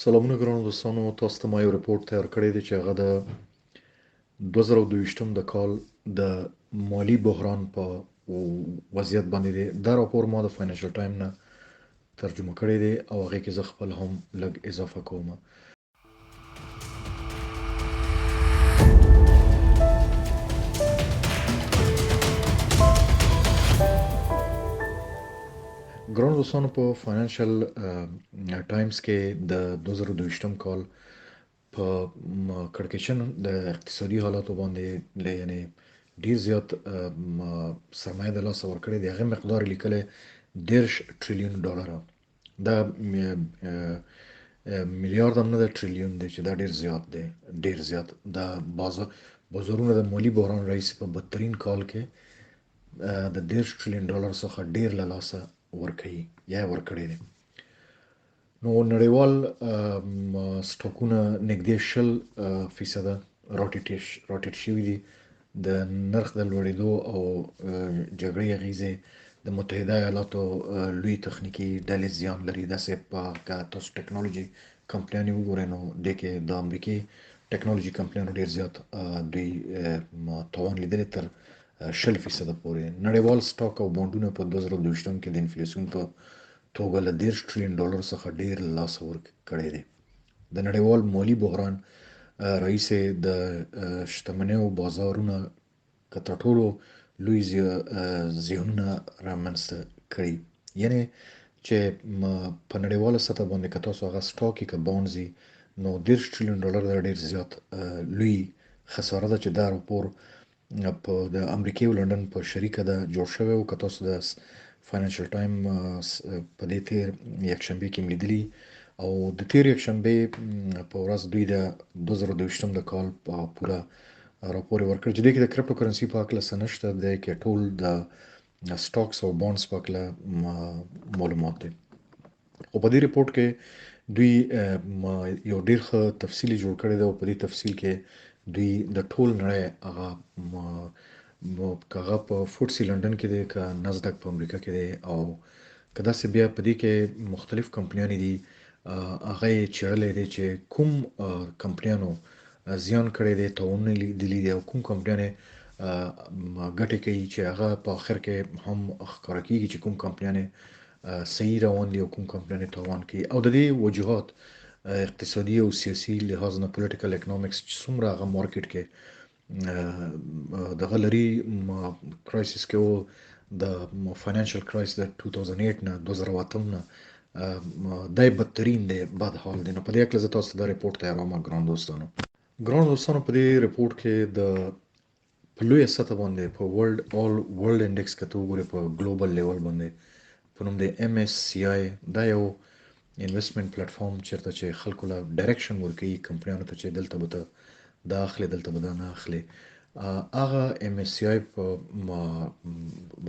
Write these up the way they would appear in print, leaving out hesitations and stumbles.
سلامونه ګرانو دوستانو، تاسو ته ما یو رپورټ تیار کړی دی چې هغه د 2022 د کال د مالی بحران په وضعیت باندې دی. دا راپور ما د فاینانشل ټایم نه ترجمه کړی دی او هغه کې زه خپل هم لږ اضافه کوم. ګرانو دوستانو، په فاینانشل ټایمز کې د 2022 کال په کړکېچن د اقتصادي حالاتو باندې یعنی ډیر زیات سرمایه د لاسه ورکړې دی. هغه مقدار لیکلی 10 تریلیون ډالر. دا میلیارډ هم نه ده، تریلیون دی چې دا ډیر زیات دی، ډیر زیات. دا بازارونه د مالی بحران رئیس په بدترین کال کې د 10 تریلیون ډالر څخه ډیر له لاسه ورکړي یا ورکړي دي. نو نړیوال سټاکونه نږدې 20% راټیټ شوي دي. د نرخ د لوړېدو او جګړې اغیزې د متحده ایالاتو لوی تخنیکی ډلې زیان لري. داسې په که تاسو ټیکنالوژي کمپنیانې وګورئ نو دې کې د امریکې ټیکنالوژي کمپنیانو ډیر زیات دوی تاوان لیدلی تر 20% پورې. نړیوال سټاک او بانډونه په 2022 کې د انفلیسیون په توګه له 10 تریلیون ډالر څخه ډیر لاس ورکړی دی. د نړیوال مالی بحران رئیس د شتمنیو بازارونه که تر ټولو لوی زیانونه رامنځته کړي. یعنی چې په نړیواله سطح باندې که تاسو هغه سټاک که بانډز نو 10 تریلیون ډالر دا ډیر زیات لوی خساره ده چې دا راپور په د امریکې او لندن په شریکه ده جوړ شوی او که تاسو د فاینانشل ټایم په دې تیر یکشنبه کې لیدلی او د تیر یکشنبه په ورځ دوی د 2022 د کال په پوره راپور ورکړ چې د کریپټو کرنسي په اړه څه نشته، د کې ټول د سټاکس او بانډز په اړه معلومات دي. او په دې رپورټ کې دوی یو ډیر ښه تفصیلی جوړ کړی دی او په دې تفصیل کې دوی د ټول نړۍ هغه په فوټسي لندن کې دی که نزدک په امریکا کې دی او که داسې بیا په دې کې مختلف کمپنیانې دي هغه یې چیړلی دی چې کوم کمپنیانو زیان کړی دی، تاوانونه لیدلي دي او کوم کمپنیانې ګټې کوي چې هغه په آخر کې هم ښکاره کیږي چې کوم کمپنیانې صحیح روان دي او کوم کمپنیانې تاوان کوي. او د دې وجوهات اقتصادي او سیاسي لحاظ نه پولیټیکل اکنامکس چې څومره هغه مارکیټ کې دغه لري کرایسس کې او د فاینانشل کرایسس د 2008 نه 2008 نه دای بدترین دی، بد حال دی. نو په دې اړه زه تاسو ته دا رپورټ تیاروم. ګران دوستانو په دې رپورټ کې د په لویه سطح باندې په ورلد انډیکس کې ته وګورئ په ګلوبل لیول باندې په نوم د MSCI. دا یو انویسټمنټ پلیټ فارم چیرته چې خلکو له ډایرکشن ورکوي کمپنیانو ته چې دلته به ته دا اخلي دلته به دا نه اخلي. هغه MSCI په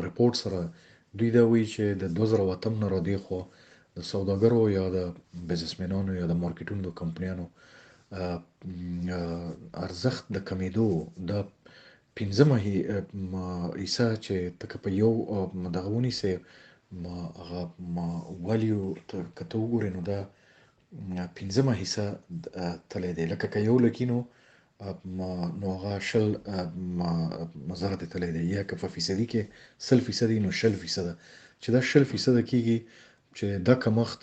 رپورټ سره دوی دا وایي چې د 2008 نه را دې خوا د سوداګرو یا د بزنسمنانو یا د مارکیټونو د کمپنیانو ارزښت د کمیدو د 15 حصہ چې تک په یو دغه ونیسي هغه والیو که ته وګورې نو دا 15 حصہ تللی دی. لکه که یو لکینو نو هغه 10 تللی دی، یا که په فیصدي کې 100% نو 10% چې دا 10% کېږي چې دا کمښت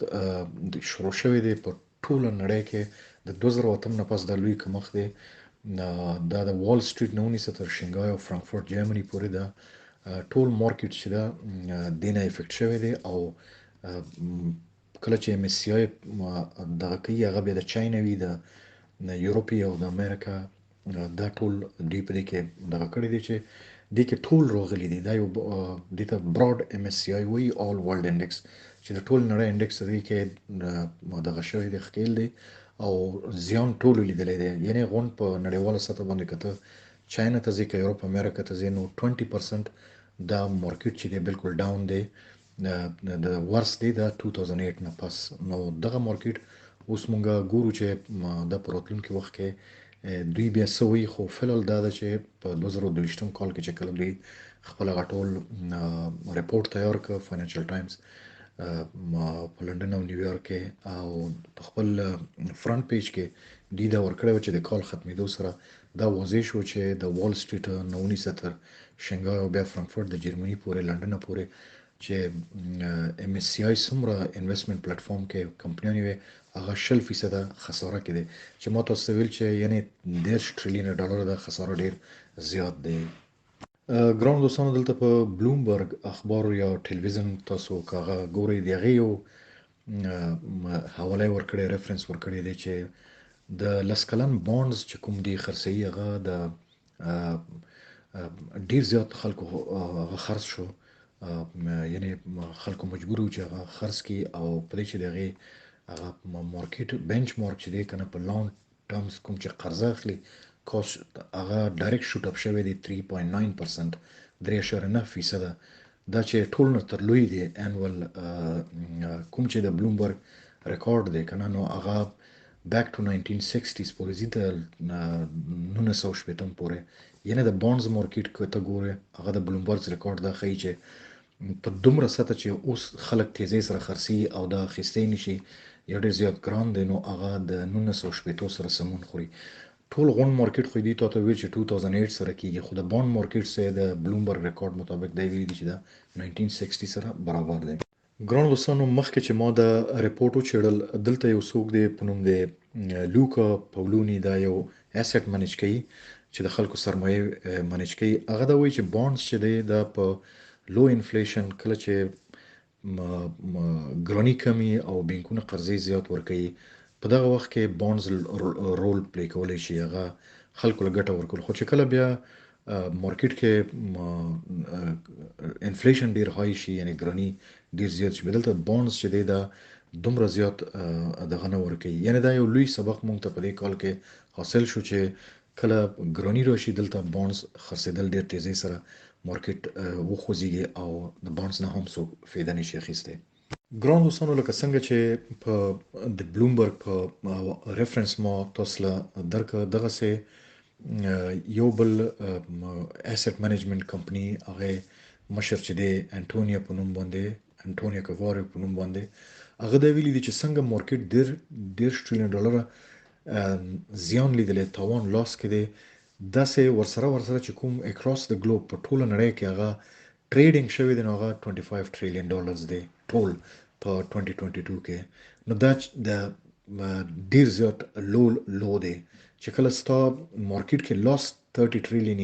شروع شوی دی په ټوله نړۍ کې د 2008 نه پس دا لوی کمښت دی. دا د وال سټریټ نه ونیسه تر شنګای او فرانکفورټ جرمني پورې دا ټول مارکیټ چې دا دینه افیکټ شوی دی. او کله چې MSCI دغه کوي هغه بیا د چاینا وي، د یوروپي او د امریکا دا ټول دوی په دې کې دغه کړی دی چې دې کې ټول راغلي دي. دا یو دې ته براډ MSCI وایي، آل ورلد انډیکس، چې د ټول نړۍ انډیکس دی کې دغه شوی دی ښکیل دی او زیان ټولو لیدلی دی. یعنی غونډ په نړیواله سطح باندې کته چاینا ته ځي که یوروپ امریکا ته ځي نو 20% دا مارکیټ چې دی بالکل ډاون دی، د ورس دی دا 2008 نه پس. نو دغه مارکیټ اوس مونږه ګورو چې د په راتلونکي وخت کې دوی بیا څه وایي، خو فلحال دا ده چې په 2022 کال کې چې کله دوی خپل هغه ټول رپورټ تیار کړ فاینانشل ټایمز په لندن او نیویارک کې او په خپل فرنٹ پیج کې دی دا ورکړی و چې د کال ختمېدو سره دا واضح شو چې د وال سټریټ نه ونیسه تر شنګهای او بیا فرانکفورټ د جرمني پورې لندن پورې چې ام اس سی آی څومره انویسټمنټ پلیټ فارم کې کمپنیانې وې هغه 0% خساره کې دی چې ما تاسو ته ویل چې یعنی 10 ټریلیون ډالر د خساره ډیر زیات دی. ګران دوستانو دلته په بلومبرګ اخبار یا ټلویزیون تاسو کاغه ګورئ دی هغه یو حواله ورکړی ریفرنس ورکړی دی چې د لسکلن بانډز چې کوم دی خرڅي هغه د ډیر زیات خلکو هغه خرڅ شو یعنی خلکو مجبور وو چې هغه خرڅ کی او په دې چې دغه هغه مارکیټ بنچ مارک چې دی کنه په لانګ ټرمز کوم چې قرضه اخلي کاش هغه ډایرکټ شوټ اپ شوی دی 3.9% 3.9% دا چې ټول نه تر لوی دی انوال کوم چې د بلومبرګ ریکارډ دی کنه نو هغه back to 1960s پورې زی د 1960 پورې یعنی د بانډز مارکیټ کته ګوره هغه د بلومبرګ ریکارډ دا ښیي چې په دومره سطح چې اوس خلک تیزی سره خرسي او دا خسته نشي یو ډیر زیات ګران دی نو هغه د 1960 سره سمون خوري ټول غون مارکیټ خو دې ته ویل چې 2008 سره کیږي خو د بانډ مارکیټ سره د بلومبرګ ریکارډ مطابق دی ویل چې دا 1960 سره برابر دی. ګران دوستانو مخکې چې ما دا ریپورت وچړل دلته یو څوک دی په نوم دی لوکا پاولونی دا یو اسټ منیج کوي چې د خلکو سرمایه منیج کوي هغه دا وایي چې بانډز چې دی دا په لو انفلیشن کله چې ګرانی کمی او بانکونه قرضې زیات ورکوي په دغه وخت کې بانډز رول پلی کولای شي هغه خلکو له ګټه ورکول خو چې کله بیا مارکیټ کې انفلیشن ډیر های شي یعنی ګرانی ډیر زیات شي بدلته بانډز چې دی دا دومره زیات دغه نه ورکوي یعنی دا یو لوی سبق مونږ ته په دې کال کې حاصل شو چې کله ګرانی راشي دلته بانډز خرڅېدل ډیر تیزی سره مارکیټ وخوځيږي او د بانډز نه هم څو فایده نشي اخیسته. ګران دوستانو لکه څنګه چې په د بلومبرګ په ریفرنس ما تاسو درک دغه سه یو بل اسټ منیجمنت کمپنی هغه مشر چې دی انټونیا په نوم باندې انټونیا کووارو په نوم باندې هغه دا ویلي دي چې څنګه مارکیټ ډیر ټریلیون ډالر زیان لیدل تاوان لاس کې دی داسې ورسره چې کوم اکراس د ګلوب په ټوله نړۍ کې هغه ټریډینګ شوی دی نو هغه 25 ټریلیون ډالرز دی ټول په 2022 کې نو دا د ډیر زیات لو دی چې کله ستا مارکیټ کې لاس 30 ټریلیون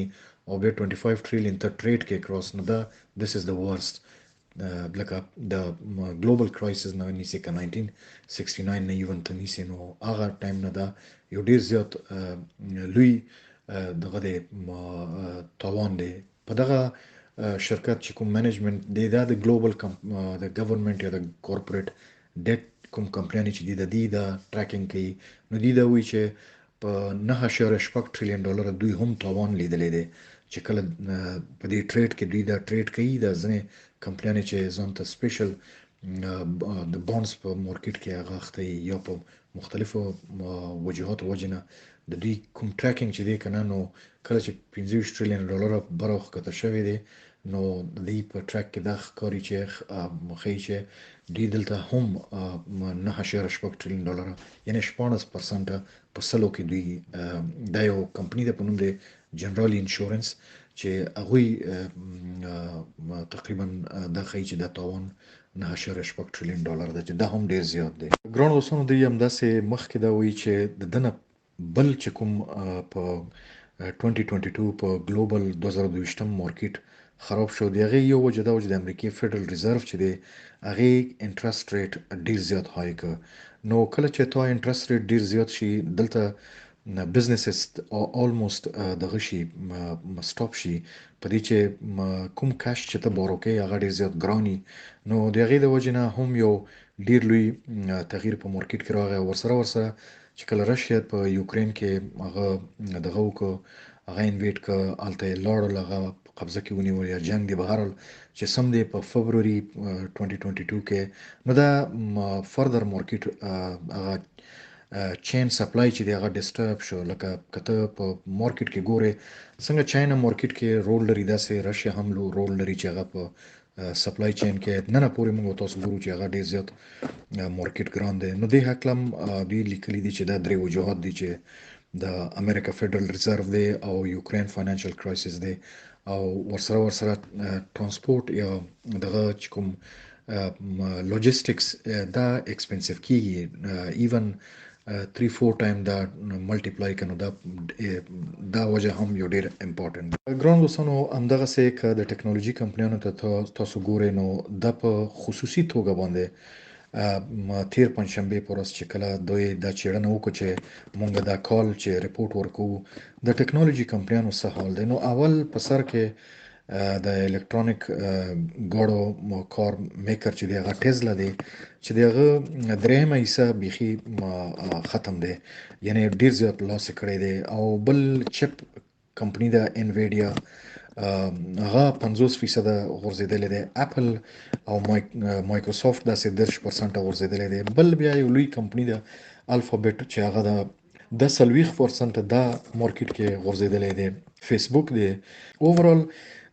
او بیا 25 ټریلیون ته ټریډ کې کراس نو دا this is the worst لکه د ګلوبل کرایسس نه نیسي که 1969 نه ایون ته نیسي نو هغه ټایم نه دا یو ډیر زیات لوی دغه د تاوان دی په دغه شرکت چې کوم منیجمنت دی دا د ګلوبل د ګورنمنت یا د کورپوریټ ډیټ کوم کمپنی چې دی د دې دا ټریکینګ کوي نو دی دا وی چې په 9.8 ټریلیون ډالر دوی هم تاوان لیدلې دي چې کله په دې ټریډ کې دوی دا ټریډ کوي د ځنې کمپنی چې ځان ته سپیشل د بانډز په مارکیټ کې هغه اخته یا په مختلفو وجوهاتو وجنه د دوی کوم ټریکینګ چې دی کنه نو کله چې 15 ټریلیون ډالر برخه کته شوی دی نو د دې په ټریک کې د ښکاری چې مخې چې دوی دلته هم 9.8 ټریلیون ډالر یعنی 14% په سلو کې دوی دا یو کمپنی د په نوم دی جنرال انشورنس چې هغه تقریبا د خې چې د تاوان 9.8 ټریلیون ډالر د چې دا هم ډیر زیات دی. ګران دوستانو دی هم داسې مخکې دا وی چې د دنه بل چې کوم په 2022 په ګلوبل 2022 مارکیټ خراب شو دی هغه یو وجه دا چې د امریکای فدرال ریزرو چې دی هغه انټرست ریټ ډیر زیات های ک نو کله چې تا انټرست ریټ ډیر زیات شي دلته بزنسز almost دغه شي سټاپ شي په دې چې کوم کاش چې ته بوروکې هغه ډیر زیات ګرانی نو دغه د وجه نه هم یو ډیر لوی تغییر په مارکیټ کې راغی ورسره چې کله راشیا په یوکرين کې هغه دغه وکړه هغه انویټ ک الته لاړ هغه قبضه کې ونیول یا جنگ دی بهر چې سم دی په فبروري 2022 کې نو دا فردر مارکیټ هغه چین سپلای چې دی هغه ډیسټرب شو لکه کته په مارکیټ کې ګوره څنګه چاینا مارکیټ کې رول لري داسې راشیا هم رول لري چې هغه په سپلای چین کې نن پورې موږ تاسو ګورو چې هغه ډیر زیات مارکیټ ګران دی. نو د حکلم دوی لیکلي دي چې دا درې وجوهات دي چې د امریکا فدرال ریزرو دی او یوکرین فاینانشل کرایسس دی او ورسره ترانسپورت یا دغه چې کوم لوجستکس دا ایکسپنسیو کیږي ایون 3-4 ټایم دا ملټیپلای کنو دا وجه هم یو ډیر امپورټنت. ګران دوستانو همدغه سه ک د ټکنالوژي کمپنیانو ته تاسو ګورئ نو د په خصوصي توګه باندې تیر پنځشنبه پر ورځ چې کله دوی دا چیرنه وکړه چې مونږ دا کال چې ریپورت ورکو د ټکنالوژي کمپنیانو څه حال دی. نو اول په سر کې د الکترونیک ګاډو کار میکر چې دی هغه ټیسلا دی چې دغه درېمه حصہ بيخي ختم دی، یعنی ډیر زیات لاس کړی دی. او بل چپ کمپنی دا انویډیا هغه 50% غورځیدلې ده. اپل او مایکروسافټ داسې 10% غورځیدلې ده. بل بیا یو لوی کمپنی ده الفبا چې هغه د 40% دا مارکیټ کې غورځیدلې ده. فیسبوک دی. اوورال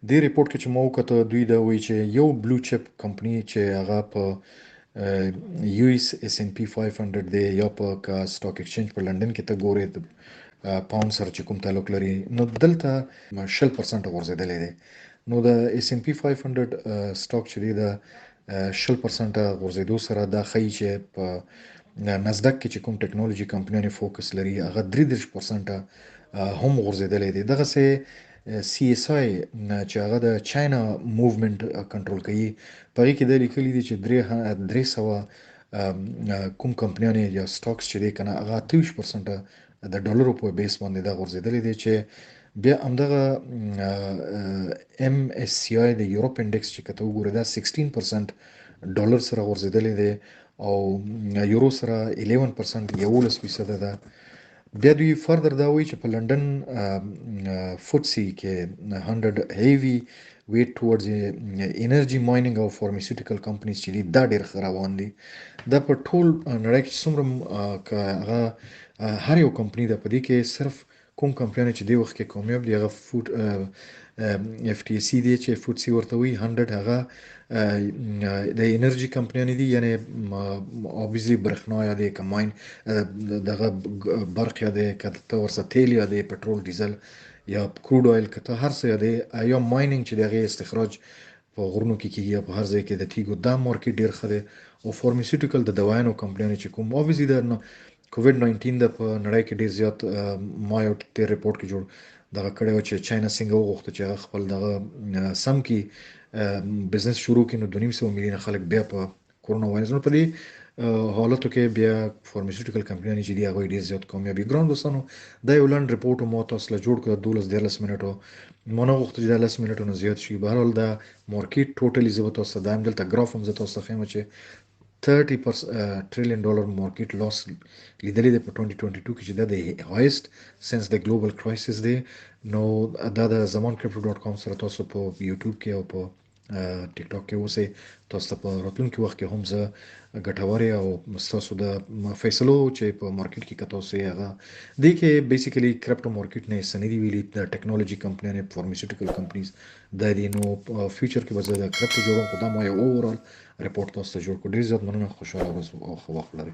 د ریپورت کې چې مو وکړه دوی دا وایي چې یو بلو چپ کمپنی چې هغه په یو اس ان پی 500 دی یا په کا سٹاک ایکسچینج په لندن کې ته ګورې پاوند سره چې کوم تعلق لري نو دلته 10% غورځیدلې دی. نو د اس ان پی 500 سٹاک چې دی د 10% غورځیدو سره دا ښیي چې په نزدک کې چې کوم ټکنالوژي کمپنیانو فوکس لري هغه 33% هم غورځیدلې دی. دغه سه سی اس آی چې هغه د چاینا موومنت کنټرول کوي په کې د لیکلي دي چې 300 کوم کمپنیانو یا سٹاکس چې دی کنه هغه 23% د ډالرو په بیس باندې دا غورځیدلې دي چې بیا همدغه ام اس سی آی د یورپ انډیکس چې کته وګوره دا 16% ډالر سره غورځیدلې دي او یورو سره 11% 11% ده. بیا دوی فردر دا وایي چې په لندن فوتسی کې 100 هیوی ویټ ټورډز انرژي مایننګ او فارماسیوټیکل کمپنیز چې دي دا ډېر روان دي. دا په ټول نړۍ کې څومره هر یو کمپنی ده په دې کې صرف کوم کمپنیانو چې دی وخت کې کامیاب دي هغه فوډ اف ټی سی دی چې فوتسی ورته وي 100 هغه د انرژي کمپنیانو دي، یعنی اوبویسلی برښنا یا د کماین دغه برق یا د کته ورسره تیل یا د پټرول ډیزل یا کروډ اویل کته هر څه دی یا مایننګ چې دغه استخراج په غرونو کې کیږي په هر ځای کې د تیګو دا مارکیټ ډیر خره او فارماسیوټیکل د دوايانو کمپنیانو چې کوم اوبویسلی د کووډ 19 د په نړۍ کې ډیر زیات ما یو ته ریپورت کې جوړ دغه کړي و چې چاینا څنګه وغوښته چې خپل دغه سم کې بزنس شروع کړي نو 2.5 میلیون خلک بیا په کورونا وایرس په دې حالتو کې بیا فارماسیوټیکل کمپنیانو چې دی هغه ډیر زیات کامیابی ګران دوستانو دا یو لاند ریپورت مو تاسو له جوړ کړ 12 منټو مونږ وخت چې 10 منټو نه زیات شي. بهر حال دا مارکیټ ټوټلی زبر تاسو دایم دلته ګراف هم زه تاسو خیم چې $30 trillion مارکیټ لاس لیدلې ده په 2022 کې چې دا د هایست سنس د ګلوبل کرایسس دی. نو دا د zamankripto.com سره تاسو په یوټیوب کې او په ټیک ټاک کې اوسه تاسو په راتلونکي وخت کې هم زه ګټوري او تاسو د فیصلو چې په مارکیټ کې کته اوسه هغه دی کې بیسیکلی کرپټو مارکیټ نه سندې ویلي د ټکنالوژي کمپنیانو فارماسیوټیکل کمپنیز د دې نو فیوچر کې وزه د کرپټو جوړو خدای ما یو اورال ریپورت تاسو جوړ کړی. ډیر زیات مننه، خوشاله ورځ او خو وخت لري.